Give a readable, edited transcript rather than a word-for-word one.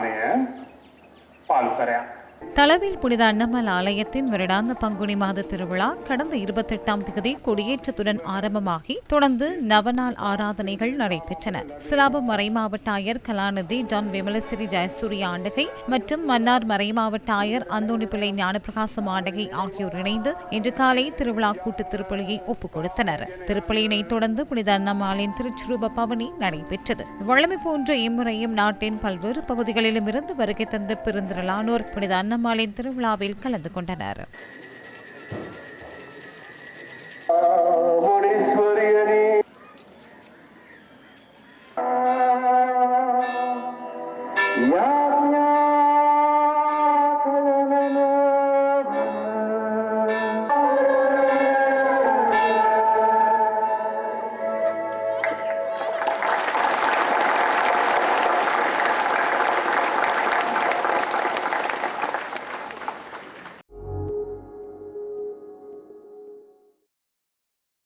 දානය පාලු කරයක්. தளவில் புனித அன்னமல் ஆலயத்தின் வருடாந்த பங்குனி மாத திருவிழா கடந்த 28ஆம் தேதி கொடியேற்றத்துடன் ஆரம்பமாகி தொடர்ந்து நவநாள் ஆராதனைகள் நடைபெற்றன. சிலாபம் மறைமாவட்ட ஆயர் கலாநிதி டான் விமலசிறி ஜெயசூரிய ஆண்டகை மற்றும் மன்னார் மறைமாவட்ட ஆயர் அந்தோணிப்பிள்ளை ஞானப்பிரகாசம் ஆண்டகை ஆகியோர் இணைந்து இன்று காலை திருவிழா கூட்டு திருப்பலியை ஒப்புக் கொடுத்தனர். திருப்பலியினை தொடர்ந்து புனித அன்னம்மாளின் திருச்சுரூப பவனி நடைபெற்றது. வழமை போன்ற இம்முறையும் நாட்டின் பல்வேறு பகுதிகளிலும் இருந்து வருகை தந்த பெருந்திரளானோர் புனித அன்னம்மாளின் திருவிழாவில் கலந்து கொண்டனர். Yeah.